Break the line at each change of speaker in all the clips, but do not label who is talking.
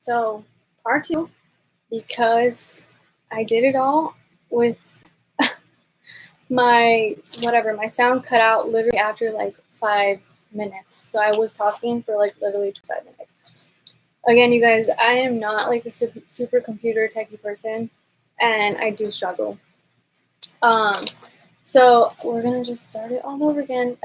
So, part two, because I did it all with my sound cut out literally after like 5 minutes. So I was talking for like literally 5 minutes. Again, you guys, I am not like a super computer techie person, and I do struggle. So we're gonna just start it all over again.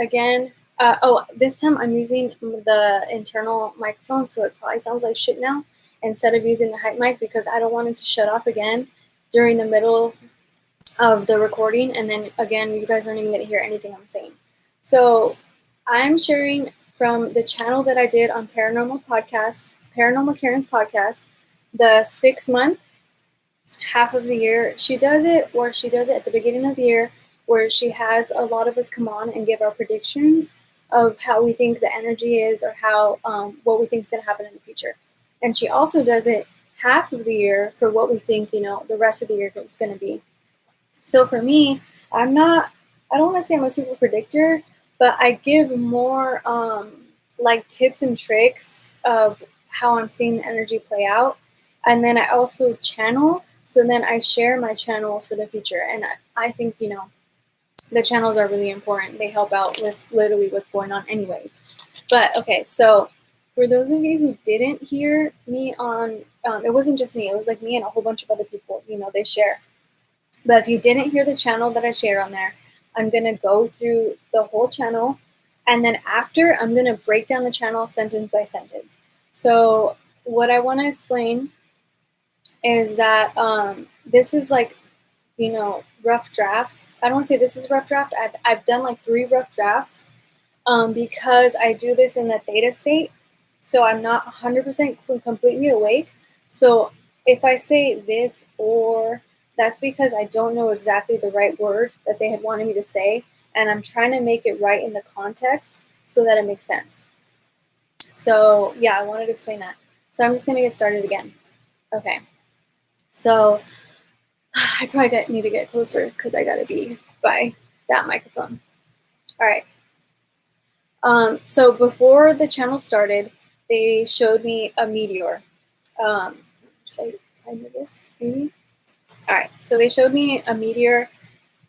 This time I'm using the internal microphone, so it probably sounds like shit now instead of using the hype mic because I don't want it to shut off again during the middle of the recording, and then again, you guys aren't even gonna hear anything I'm saying. So I'm sharing from the channel that I did on Paranormal Karen's podcast, the 6 month half of the year. She does it at the beginning of the year, where she has a lot of us come on and give our predictions of how we think the energy is, or how what we think is going to happen in the future. And she also does it half of the year for what we think, the rest of the year is going to be. So for me, I don't want to say I'm a super predictor, but I give more like tips and tricks of how I'm seeing the energy play out. And then I also channel. So then I share my channels for the future. And I think, the channels are really important. They help out with literally what's going on anyways. But okay, so for those of you who didn't hear me on, it wasn't just me. It was like me and a whole bunch of other people, they share. But if you didn't hear the channel that I share on there, I'm going to go through the whole channel. And then after, I'm going to break down the channel sentence by sentence. So what I want to explain is that this is like, rough drafts. I don't want to say this is a rough draft. I've done like 3 rough drafts because I do this in a theta state. So I'm not 100% completely awake. So if I say this or, that's because I don't know exactly the right word that they had wanted me to say. And I'm trying to make it right in the context so that it makes sense. So yeah, I wanted to explain that. So I'm just going to get started again. Okay. So I probably need to get closer because I got to be by that microphone. All right. So before the channel started, they showed me a meteor. Should I move this, maybe? All right. So they showed me a meteor.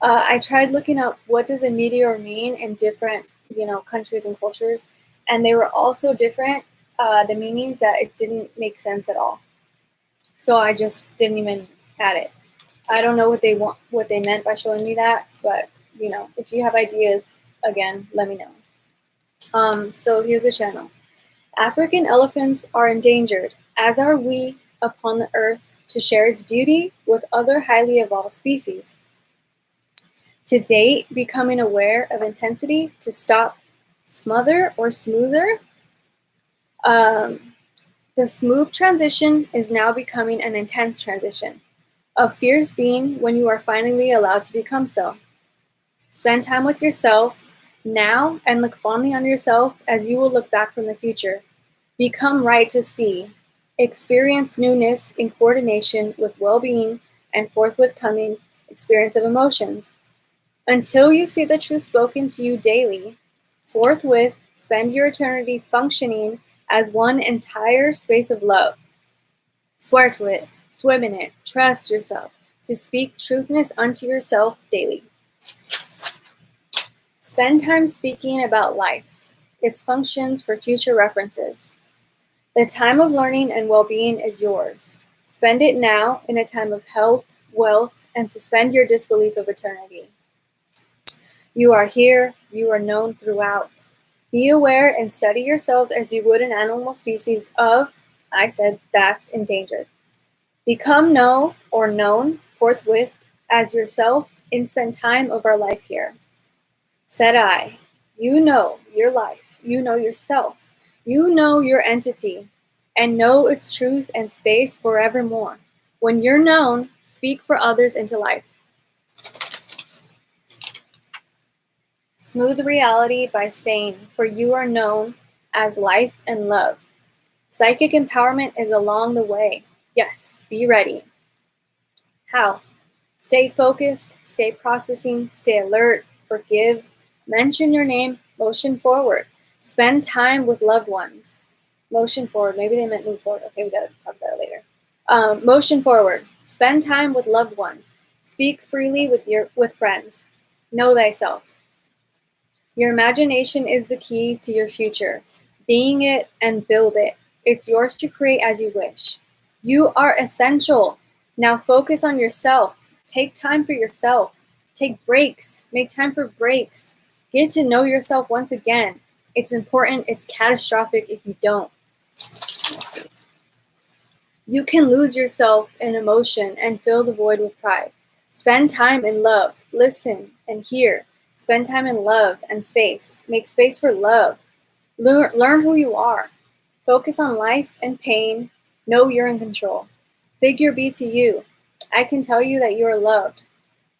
I tried looking up what does a meteor mean in different, countries and cultures, and they were all so different, the meanings, that it didn't make sense at all. So I just didn't even add it. I don't know what they meant by showing me that, but if you have ideas, again, let me know. So here's the channel. African elephants are endangered, as are we upon the earth, to share its beauty with other highly evolved species. To date, becoming aware of intensity to stop, smother, or smoother. The smooth transition is now becoming an intense transition. A fierce being when you are finally allowed to become so. Spend time with yourself now and look fondly on yourself as you will look back from the future. Become right to see. Experience newness in coordination with well-being and forthwith coming experience of emotions. Until you see the truth spoken to you daily, forthwith spend your eternity functioning as one entire space of love. Swear to it, swim in it, trust yourself, to speak truthness unto yourself daily. Spend time speaking about life, its functions for future references. The time of learning and well-being is yours. Spend it now in a time of health, wealth, and suspend your disbelief of eternity. You are here, you are known throughout. Be aware and study yourselves as you would an animal species of, I said, that's endangered. Become know or known forthwith as yourself and spend time of our life here. Said I, you know your life, you know yourself, you know your entity, and know its truth and space forevermore. When you're known, speak for others into life. Smooth reality by staying, for you are known as life and love. Psychic empowerment is along the way. Yes, be ready. How? Stay focused, stay processing, stay alert, forgive, mention your name, motion forward. Spend time with loved ones. Motion forward. Maybe they meant move forward. Okay, we gotta talk about it later. Motion forward. Spend time with loved ones. Speak freely with friends. Know thyself. Your imagination is the key to your future. Being it and build it. It's yours to create as you wish. You are essential. Now focus on yourself. Take time for yourself. Take breaks. Make time for breaks. Get to know yourself once again. It's important. It's catastrophic if you don't. Let's see. You can lose yourself in emotion and fill the void with pride. Spend time in love. Listen and hear. Spend time in love and space. Make space for love. Learn who you are. Focus on life and pain. Know you're in control. Figure B to you. I can tell you that you are loved.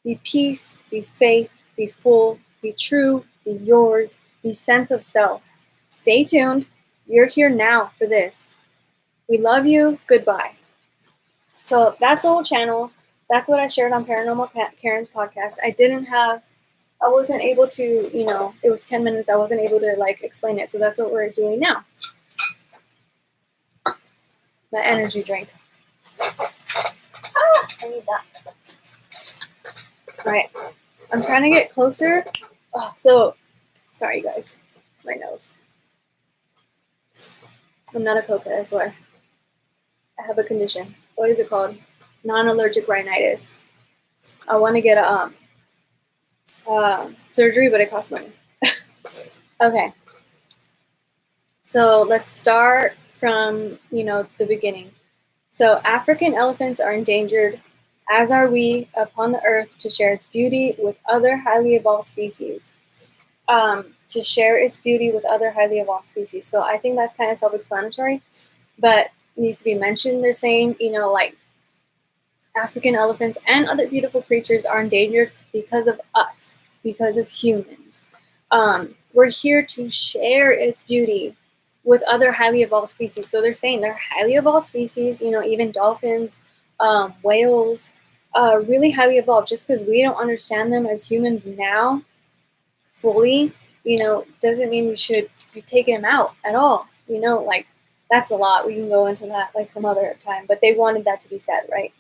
Be peace, be faith, be full, be true, be yours, be sense of self. Stay tuned. You're here now for this. We love you. Goodbye. So that's the whole channel. That's what I shared on Paranormal Karen's podcast. I wasn't able to, it was 10 minutes. I wasn't able to explain it. So that's what we're doing now. My energy drink. I need that. All right. I'm trying to get closer. Oh, sorry guys. My nose. I'm not a cokehead, I swear. I have a condition. What is it called? Non-allergic rhinitis. I want to get a surgery, but it costs money. Okay. So let's start from, the beginning. So African elephants are endangered, as are we, upon the earth to share its beauty with other highly evolved species. To share its beauty with other highly evolved species. So I think that's kind of self-explanatory, but needs to be mentioned. They're saying, African elephants and other beautiful creatures are endangered because of us, because of humans. We're here to share its beauty with other highly evolved species. So they're saying they're highly evolved species, even dolphins, whales, really highly evolved. Just because we don't understand them as humans now fully, doesn't mean we should be taking them out at all. That's a lot. We can go into that some other time, but they wanted that to be said, right?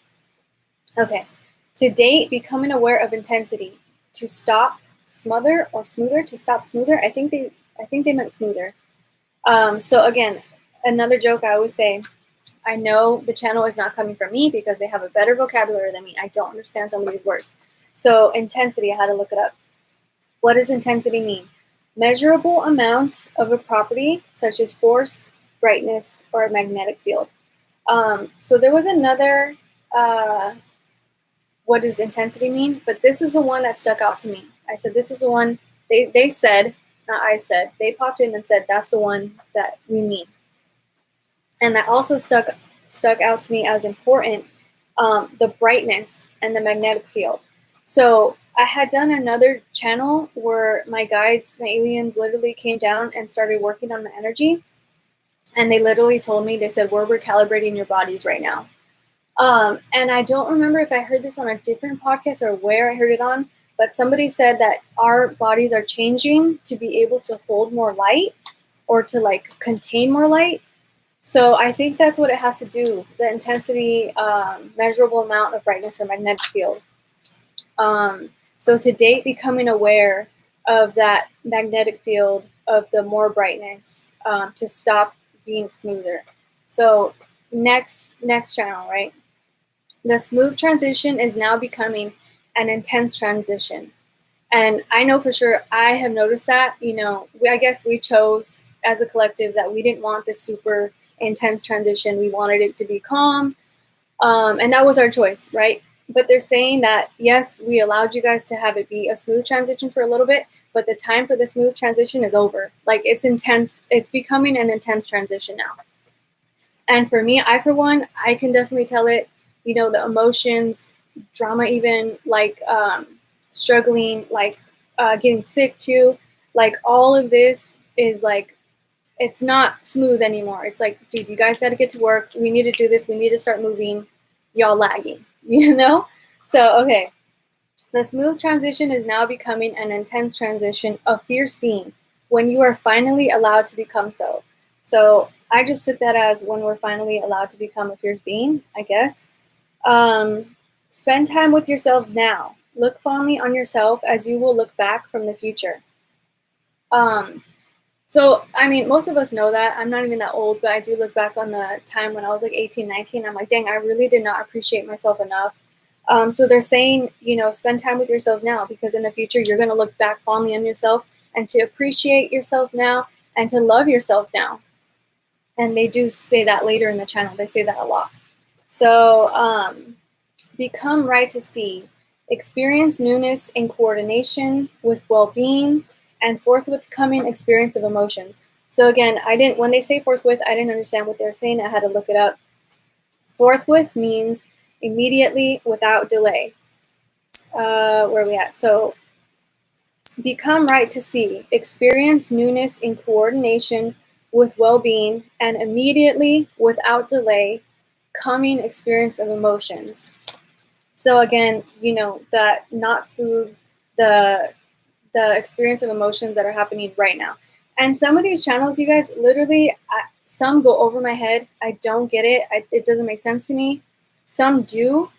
Okay. To date, becoming aware of intensity. To stop, smother, or smoother. To stop, smoother. I think they meant smoother. So again, another joke I always say, I know the channel is not coming from me because they have a better vocabulary than me. I don't understand some of these words. So intensity, I had to look it up. What does intensity mean? Measurable amount of a property, such as force, brightness, or a magnetic field. So there was another, what does intensity mean? But this is the one that stuck out to me. I said, this is the one, they said, not I said, they popped in and said, that's the one that we mean. And that also stuck out to me as important, the brightness and the magnetic field. So I had done another channel where my guides, my aliens literally came down and started working on my energy. And they literally told me, they said, we're recalibrating your bodies right now. And I don't remember if I heard this on a different podcast or where I heard it on, but somebody said that our bodies are changing to be able to hold more light or to contain more light. So I think that's what it has to do, the intensity, measurable amount of brightness or magnetic field. So to date, becoming aware of that magnetic field of the more brightness to stop being smoother. So next channel, right? The smooth transition is now becoming an intense transition. And I know for sure, I have noticed that, I guess we chose as a collective that we didn't want this super intense transition. We wanted it to be calm. And that was our choice, right? But they're saying that, yes, we allowed you guys to have it be a smooth transition for a little bit, but the time for the smooth transition is over. It's intense. It's becoming an intense transition now. And for me, for one, I can definitely tell it, the emotions, drama, even struggling, getting sick too, all of this is it's not smooth anymore. It's dude, you guys got to get to work. We need to do this. We need to start moving. Y'all lagging, So, okay. The smooth transition is now becoming an intense transition of fierce being when you are finally allowed to become so. So I just took that as when we're finally allowed to become a fierce being, I guess. Spend time with yourselves now. Look fondly on yourself as you will look back from the future. So, I mean, most of us know that. I'm not even that old, but I do look back on the time when I was like 18, 19. I'm like, dang, I really did not appreciate myself enough. So they're saying, spend time with yourselves now, because in the future, you're going to look back fondly on yourself and to appreciate yourself now and to love yourself now. And they do say that later in the channel. They say that a lot. So, become right to see. Experience newness in coordination with well-being and forthwith coming experience of emotions. So again, when they say forthwith, I didn't understand what they're saying. I had to look it up. Forthwith means immediately, without delay. Where are we at? So become right to see. Experience newness in coordination with well-being and immediately, without delay, coming experience of emotions. So again, that not smooth, the experience of emotions that are happening right now. And some of these channels, you guys, literally, some go over my head. I don't get it. It doesn't make sense to me. Some do.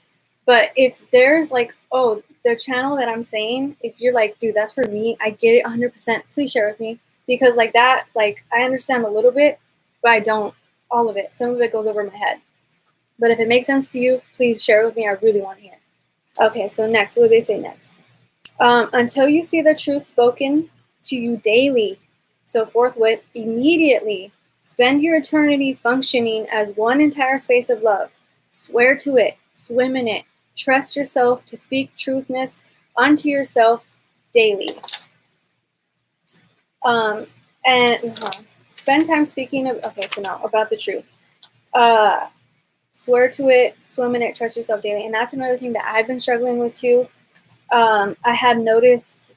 But if there's like, oh, the channel that I'm saying, if you're like, dude, that's for me, I get it 100%, please share with me. Because like that, like I understand a little bit, but I don't all of it. Some of it goes over my head. But if it makes sense to you, please share with me. I really want to hear. Okay, so next, what do they say next? Until you see the truth spoken to you daily, so forthwith, immediately, spend your eternity functioning as one entire space of love. Swear to it, swim in it, trust yourself to speak truthness unto yourself daily. Spend time speaking of, okay, so now about the truth. Swear to it, swim in it, trust yourself daily. And that's another thing that I've been struggling with too. I have noticed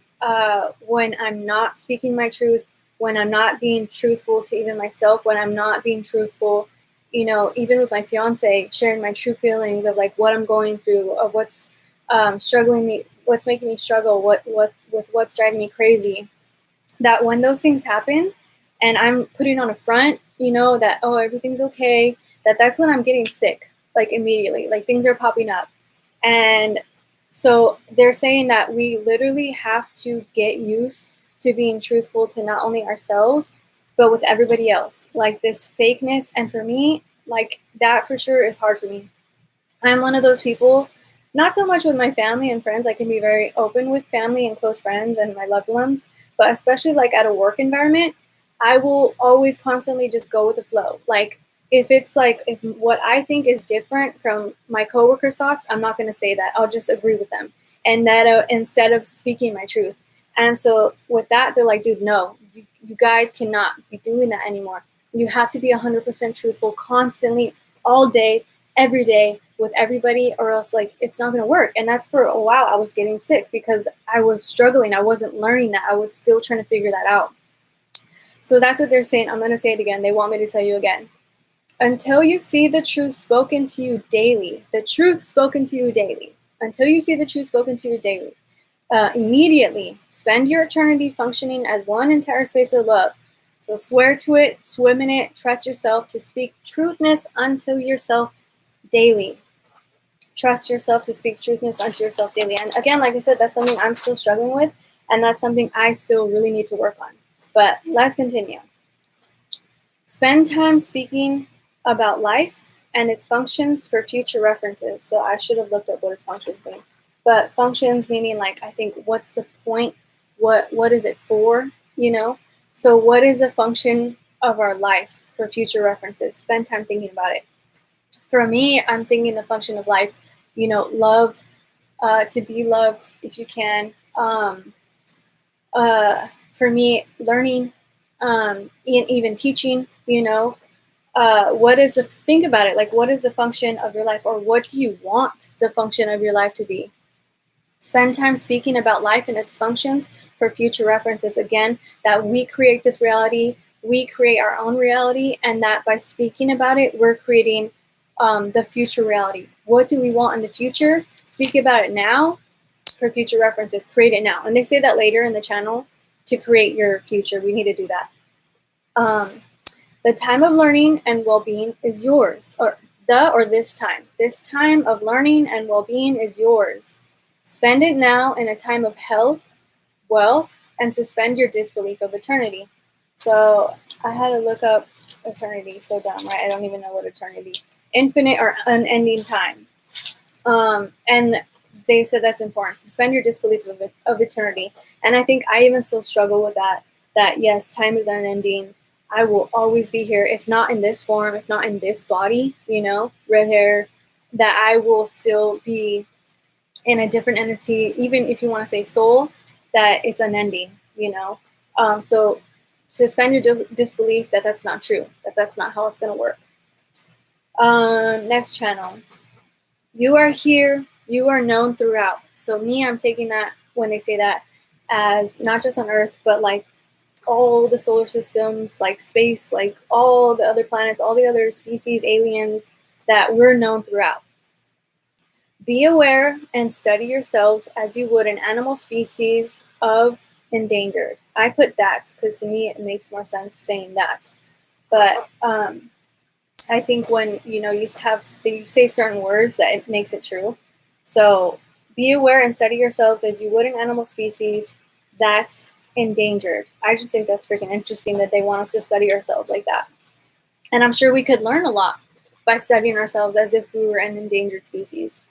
when I'm not speaking my truth, when I'm not being truthful to even myself, when I'm not being truthful, even with my fiance, sharing my true feelings of like what I'm going through, of what's struggling me, what's making me struggle, what's driving me crazy. That when those things happen, and I'm putting on a front, that oh everything's okay, that's when I'm getting sick, like immediately, like things are popping up, and so they're saying that we literally have to get used to being truthful to not only ourselves, but with everybody else. Like this fakeness, and for me, like that for sure is hard for me. I'm one of those people, not so much with my family and friends. I can be very open with family and close friends and my loved ones, but especially like at a work environment, I will always constantly just go with the flow. Like if it's like, if what I think is different from my coworkers' thoughts, I'm not going to say that. I'll just agree with them. And that instead of speaking my truth. And so with that, they're like, dude, no, you guys cannot be doing that anymore. You have to be 100% truthful constantly, all day, every day, with everybody, or else like it's not going to work. And that's for a while I was getting sick because I was struggling. I wasn't learning that. I was still trying to figure that out. So that's what they're saying. I'm going to say it again. They want me to tell you again. Until you see the truth spoken to you daily, the truth spoken to you daily, until you see the truth spoken to you daily, immediately spend your eternity functioning as one entire space of love. So swear to it, swim in it, trust yourself to speak truthness unto yourself daily. Trust yourself to speak truthness unto yourself daily. And again, like I said, that's something I'm still struggling with, and that's something I still really need to work on. But let's continue. Spend time speaking about life and its functions for future references. So I should have looked up what does functions mean. But functions meaning like, I think, what's the point? What is it for? So what is the function of our life for future references? Spend time thinking about it. For me, I'm thinking the function of life, love, to be loved if you can. For me, learning, even teaching, what is think about it, like what is the function of your life, or what do you want the function of your life to be? Spend time speaking about life and its functions for future references. Again, that we create this reality, we create our own reality, and that by speaking about it, we're creating the future reality. What do we want in the future? Speak about it now for future references. Create it now. And they say that later in the channel, to create your future. We need to do that. The time of learning and well-being is yours, or this time. This time of learning and well-being is yours. Spend it now in a time of health, wealth, and suspend your disbelief of eternity. So I had to look up eternity. So dumb, right? I don't even know what eternity. Infinite or unending time. And they said that's important. Suspend your disbelief of eternity. And I think I even still struggle with that. That yes, time is unending. I will always be here, if not in this form, if not in this body, red hair, that I will still be in a different entity, even if you want to say soul, that it's unending, So suspend your disbelief that that's not true, that that's not how it's going to work. Next channel. You are here, you are known throughout. So me, I'm taking that when they say that as not just on Earth, but like all the solar systems, like space, like all the other planets, all the other species, aliens, that we're known throughout. Be aware and study yourselves as you would an animal species of endangered. I put that because to me it makes more sense saying that. But I think when you say certain words, that it makes it true. So be aware and study yourselves as you would an animal species that's endangered. I just think that's freaking interesting that they want us to study ourselves like that. And I'm sure we could learn a lot by studying ourselves as if we were an endangered species.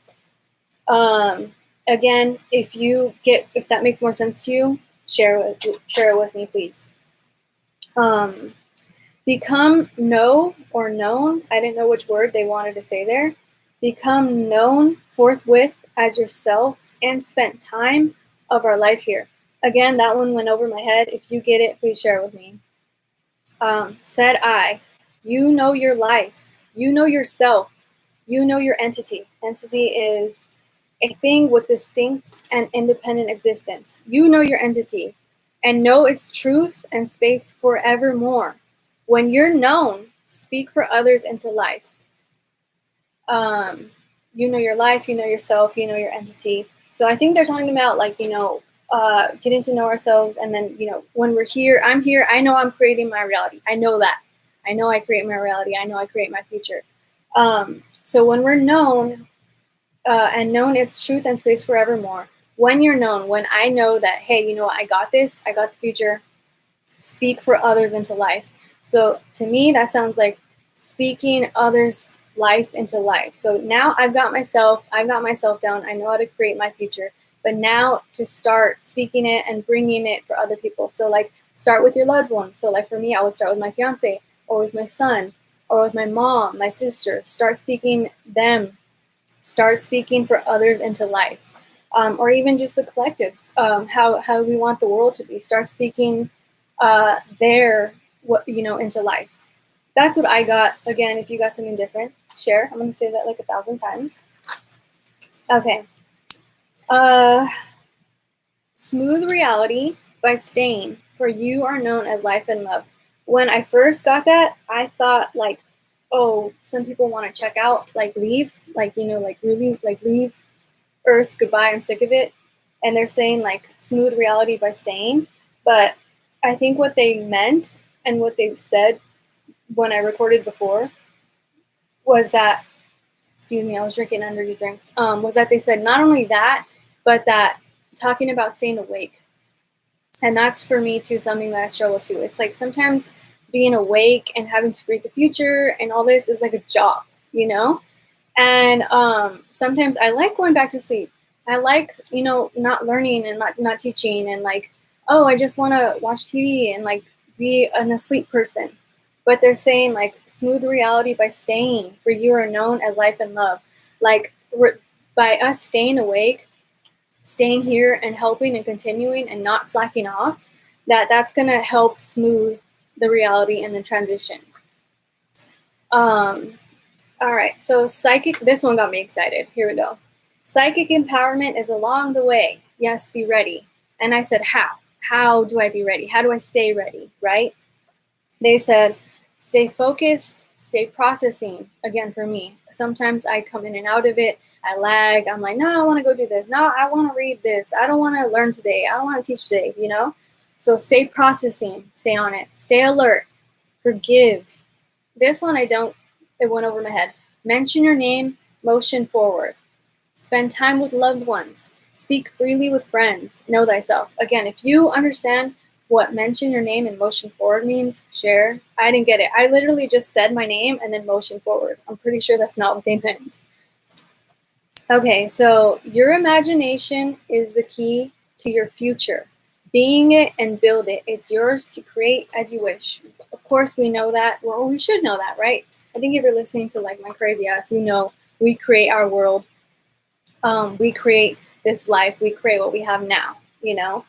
Again, if that makes more sense to you, share it with me, please. Become know or known. I didn't know which word they wanted to say there. Become known forthwith as yourself and spent time of our life here. Again, that one went over my head. If you get it, please share it with me. Said I, you know your life. You know yourself. You know your entity. Entity is a thing with distinct and independent existence. You know your entity and know its truth and space forevermore. When you're known, speak for others into life. You know your life, you know yourself, you know your entity. So I think they're talking about getting to know ourselves, and then when we're here, I'm here. I know I'm creating my reality. I know that. I know I create my reality. I know I create my future. So when we're known, and known its truth and space forevermore. When you're known, when I know that, hey, I got this. I got the future. Speak for others into life. So to me, that sounds like speaking others' life into life. So now I've got myself down. I know how to create my future. But now to start speaking it and bringing it for other people. So like start with your loved ones. So like for me, I would start with my fiance or with my son or with my mom, my sister. Start speaking them. Start speaking for others into life. Or even just the collectives, how we want the world to be. Start speaking into life. That's what I got. Again, if you got something different, share. I'm going to say that like 1,000 times. Okay. Smooth reality by staying, for you are known as life and love. When I first got that, I thought like, oh, some people want to check out, like leave, really leave Earth, goodbye, I'm sick of it. And they're saying like smooth reality by staying. But I think what they meant and what they said when I recorded before was that, excuse me, I was drinking energy drinks, was that they said not only that, but that talking about staying awake. And that's for me too, something that I struggle to. It's like sometimes being awake and having to create the future and all this is like a job, And sometimes I like going back to sleep. I like, not learning and not teaching and like, oh, I just want to watch TV and like be an asleep person. But they're saying like smooth reality by staying, for you are known as life and love. Like by us staying awake, staying here and helping and continuing and not slacking off, that's going to help smooth the reality and the transition. All right, so this one got me excited. Here we go. Psychic empowerment is along the way. Yes, be ready. And I said, how? How do I be ready? How do I stay ready, right? They said, stay focused, stay processing. Again, for me, sometimes I come in and out of it. I lag. I'm like, no, I want to go do this. No, I want to read this. I don't want to learn today. I don't want to teach today, So stay processing, stay on it, stay alert, forgive, This one it went over my head. Mention your name, motion forward. Spend time with loved ones. Speak freely with friends. Know thyself. Again, if you understand what mention your name and motion forward means, share. I didn't get it. I literally just said my name and then motion forward. I'm pretty sure that's not what they meant. Okay, so your imagination is the key to your future. Being it and build it. It's yours to create as you wish. Of course, we know that. Well, we should know that, right? I think if you're listening to like my crazy ass, you know we create our world. We create this life. We create what we have now, you know?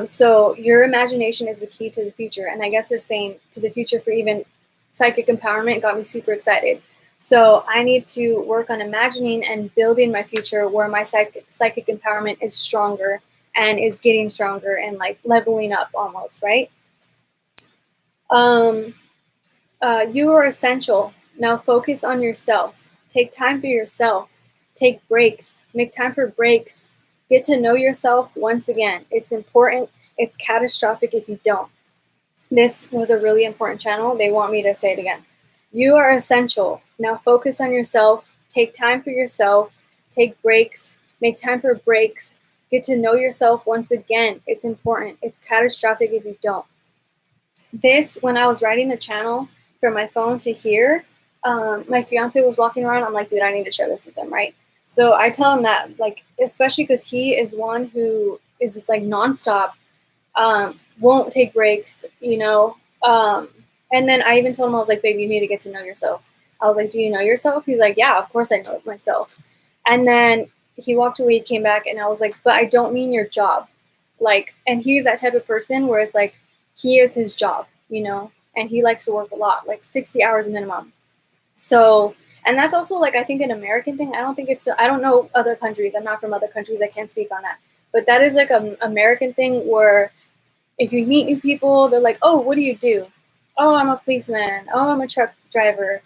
So your imagination is the key to the future. And I guess they're saying to the future for even psychic empowerment got me super excited. So I need to work on imagining and building my future where my psychic empowerment is stronger and is getting stronger and like leveling up almost, right? You are essential. Now focus on yourself. Take time for yourself. Take breaks. Make time for breaks. Get to know yourself once again. It's important. It's catastrophic if you don't. This was a really important channel. They want me to say it again. You are essential. Now focus on yourself. Take time for yourself. Take breaks. Make time for breaks. Get to know yourself once again. It's important. It's catastrophic if you don't. This, when I was writing the channel from my phone to here, my fiance was walking around. I'm like, dude, I need to share this with him, right? So I tell him that, like, especially because he is one who is like nonstop, won't take breaks, you know. And then I even told him, I was like, baby, you need to get to know yourself. I was like, do you know yourself? He's like, yeah, of course I know myself. And then he walked away, he came back, and I was like, but I don't mean your job. Like, and he's that type of person where it's like, he is his job, you know, and he likes to work a lot, like 60 hours minimum. So, and that's also like, I think an American thing. I don't think I don't know other countries. I'm not from other countries. I can't speak on that. But that is like an American thing where if you meet new people, they're like, oh, what do you do? Oh, I'm a policeman. Oh, I'm a truck driver.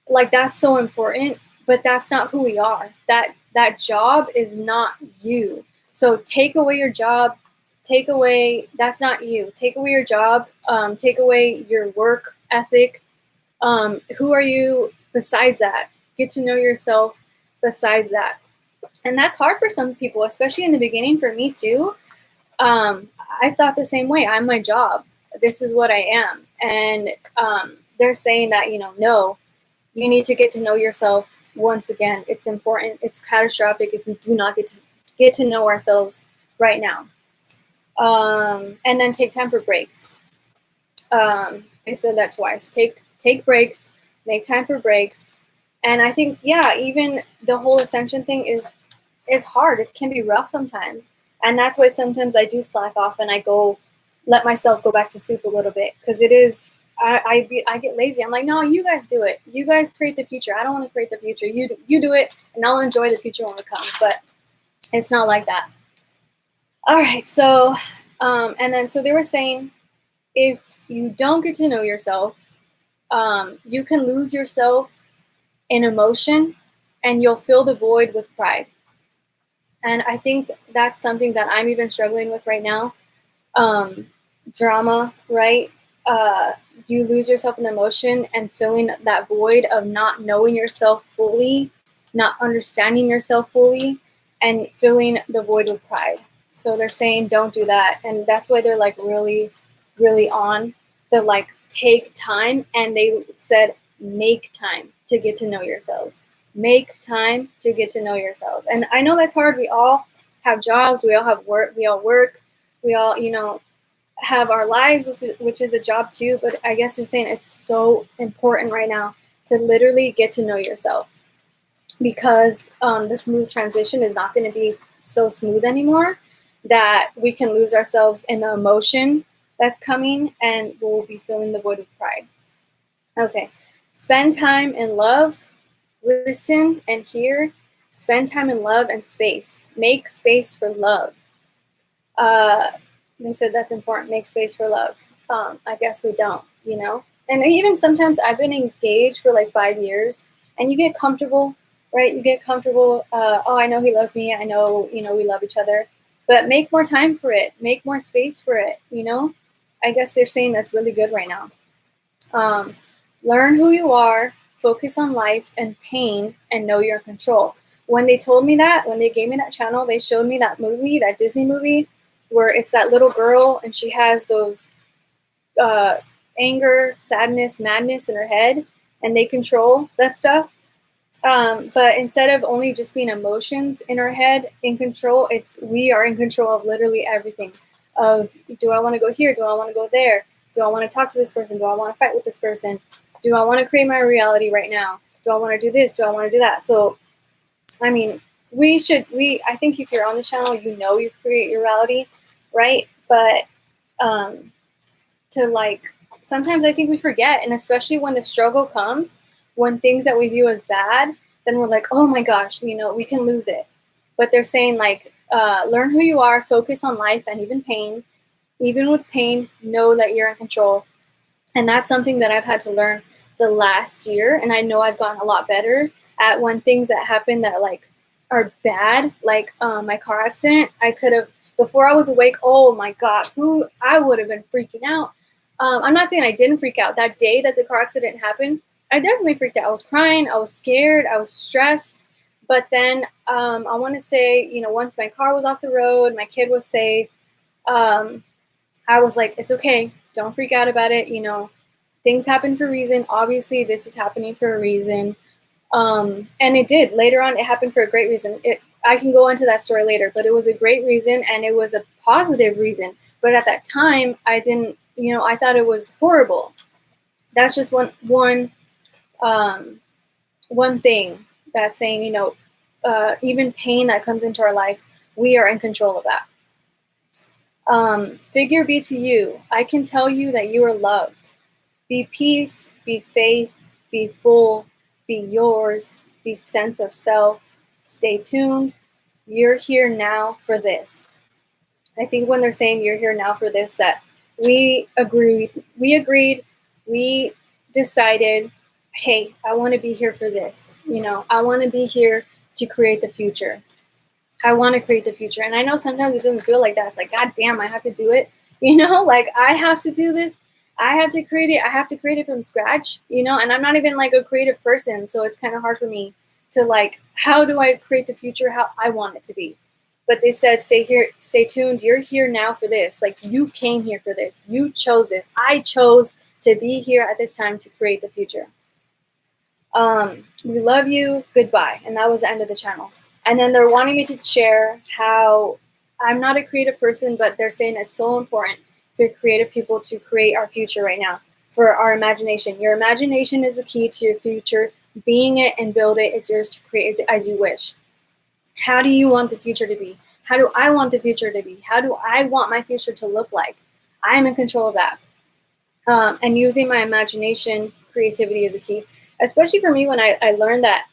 Like, that's so important, but that's not who we are. That job is not you. So take away your job, take away, that's not you. Take away your job, take away your work ethic. Who are you besides that? Get to know yourself besides that. And that's hard for some people, especially in the beginning, for me too. I thought the same way. I'm my job. This is what I am. And they're saying that, you know, no, you need to get to know yourself once again. It's important. It's catastrophic if we do not get to know ourselves right now. And then take time for breaks. They said that twice. Take breaks, make time for breaks. And I think, yeah, even the whole ascension thing is hard. It can be rough sometimes. And that's why sometimes I do slack off and I let myself go back to sleep a little bit, because it is, I get lazy. I'm like, no, you guys do it. You guys create the future. I don't want to create the future. You do it, and I'll enjoy the future when it comes. But it's not like that. All right. So, and then so they were saying, if you don't get to know yourself, you can lose yourself in emotion, and you'll fill the void with pride. And I think that's something that I'm even struggling with right now. Drama, right? You lose yourself in emotion and filling that void of not knowing yourself fully, not understanding yourself fully, and filling the void with pride. So they're saying don't do that. And that's why they're like really, really on. They're like, take time. And they said, make time to get to know yourselves. Make time to get to know yourselves. And I know that's hard. We all have jobs. We all have work. We all work. We all, you know, have our lives, which is a job too. But I guess you're saying it's so important right now to literally get to know yourself, because the smooth transition is not going to be so smooth anymore, that we can lose ourselves in the emotion that's coming, and we'll be filling the void with pride. Okay. Spend time in love, listen and hear. Spend time in love and space. Make space for love. They said that's important. Make space for love. I guess we don't, you know? And even sometimes I've been engaged for like 5 years, and you get comfortable, right? You get comfortable. Oh, I know he loves me. I know, you know, we love each other. But make more time for it. Make more space for it, you know? I guess they're saying that's really good right now. Learn who you are, focus on life and pain, and know you're in control. When they told me that, when they gave me that channel, they showed me that movie, that Disney movie, where it's that little girl and she has those uh, anger, sadness, madness in her head, and they control that stuff. But instead of only just being emotions in our head in control, it's we are in control of literally everything. Of, do I want to go here? Do I want to go there? Do I want to talk to this person? Do I want to fight with this person? Do I want to create my reality right now? Do I want to do this? Do I want to do that? So, I mean, I think if you're on the channel, you create your reality, right? But um, to like, sometimes I think we forget, and especially when the struggle comes, when things that we view as bad, then we're like, oh my gosh, we can lose it. But they're saying like, learn who you are, focus on life and even pain. Even with pain, know that you're in control. And that's something that I've had to learn the last year, and I know I've gotten a lot better at when things that happen that like are bad, like my car accident. I could have, before I was awake, oh my god, who I would have been freaking out. I'm not saying I didn't freak out that day that the car accident happened. I definitely freaked out. I was crying, I was scared, I was stressed. But then I want to say, once my car was off the road, my kid was safe. um, I was like, it's okay. Don't freak out about it. Things happen for a reason. Obviously, this is happening for a reason. And it did. Later on, it happened for a great reason. I can go into that story later, but it was a great reason and it was a positive reason. But at that time, I didn't, I thought it was horrible. That's just um, one thing that's saying, even pain that comes into our life, we are in control of that. Figure B to you. I can tell you that you are loved. Be peace, be faith, be full, be yours, be sense of self. Stay tuned. You're here now for this. I think when they're saying you're here now for this, that we decided, hey, I want to be here for this. I want to be here to create the future. I want to create the future. And I know sometimes it doesn't feel like that. It's like, God damn, I have to do it. Like I have to do this. I have to create it. I have to create it from scratch, and I'm not even like a creative person. So it's kind of hard for me to like, how do I create the future how I want it to be? But they said, stay here, stay tuned. You're here now for this. Like you came here for this. You chose this. I chose to be here at this time to create the future. We love you, goodbye. And that was the end of the channel. And then they're wanting me to share how I'm not a creative person, but they're saying it's so important for creative people to create our future right now, for our imagination. Your imagination is the key to your future. Being it and build it, it's yours to create as you wish. How do you want the future to be? How do I want the future to be? How do I want my future to look like? I'm in control of that. And using my imagination, creativity is a key. Especially for me when I learned that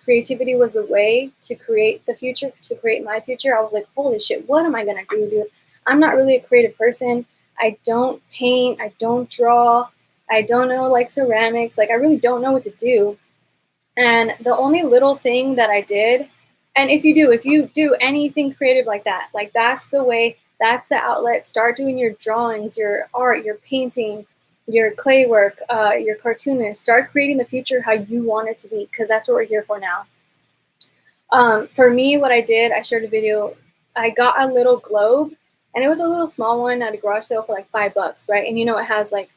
creativity was the way to create the future, to create my future. I was like, holy shit, what am I going to do, dude? I'm not really a creative person. I don't paint. I don't draw. I don't know like ceramics. Like I really don't know what to do. And the only little thing that I did, and if you do anything creative like that, like that's the way, that's the outlet. Start doing your drawings, your art, your painting, your clay work, your cartoonist. Start creating the future how you want it to be, because that's what we're here for now. For me, what I did, I shared a video. I got a little globe, and it was a little small one at a garage sale for like $5, right? And it has like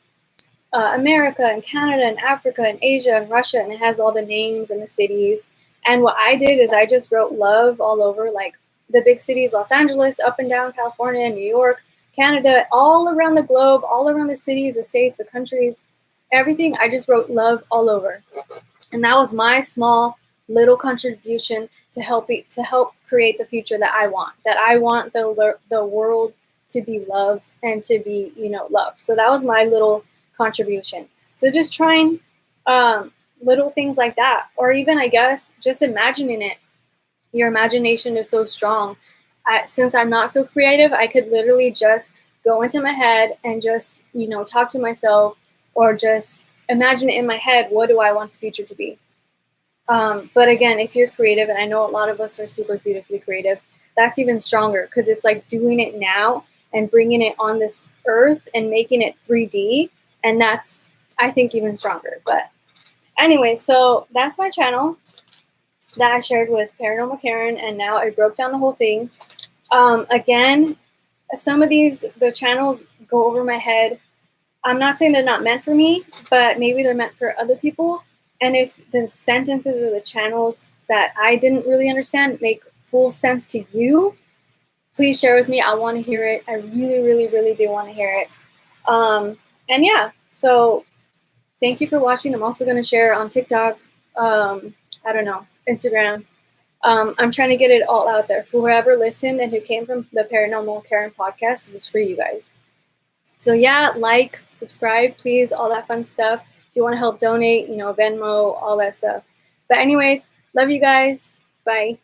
America and Canada and Africa and Asia and Russia, and it has all the names and the cities. And what I did is I just wrote love all over, like the big cities, Los Angeles, up and down California, New York, Canada, all around the globe, all around the cities, the states, the countries, everything. I just wrote love all over. And that was my small little contribution to help create the future that I want. That I want the world to be love and to be, love. So that was my little contribution. So just trying little things like that, or even I guess just imagining it. Your imagination is so strong. Since I'm not so creative, I could literally just go into my head and just talk to myself, or just imagine it in my head. What do I want the future to be? But again, if you're creative, and I know a lot of us are super beautifully creative, that's even stronger, because it's like doing it now and bringing it on this earth and making it 3D. And I think even stronger. But anyway, so that's my channel that I shared with Paranormal Karen, and now I broke down the whole thing. Again, some of the channels go over my head. I'm not saying they're not meant for me, but maybe they're meant for other people. And if the sentences or the channels that I didn't really understand make full sense to you, please share with me. I want to hear it. I really, really, really do want to hear it. And yeah, so thank you for watching. I'm also going to share on TikTok, I don't know, Instagram. I'm trying to get it all out there. For whoever listened and who came from the Paranormal Karen podcast, this is for you guys. So yeah, like, subscribe, please, all that fun stuff. If you want to help donate, Venmo, all that stuff. But anyways, love you guys. Bye.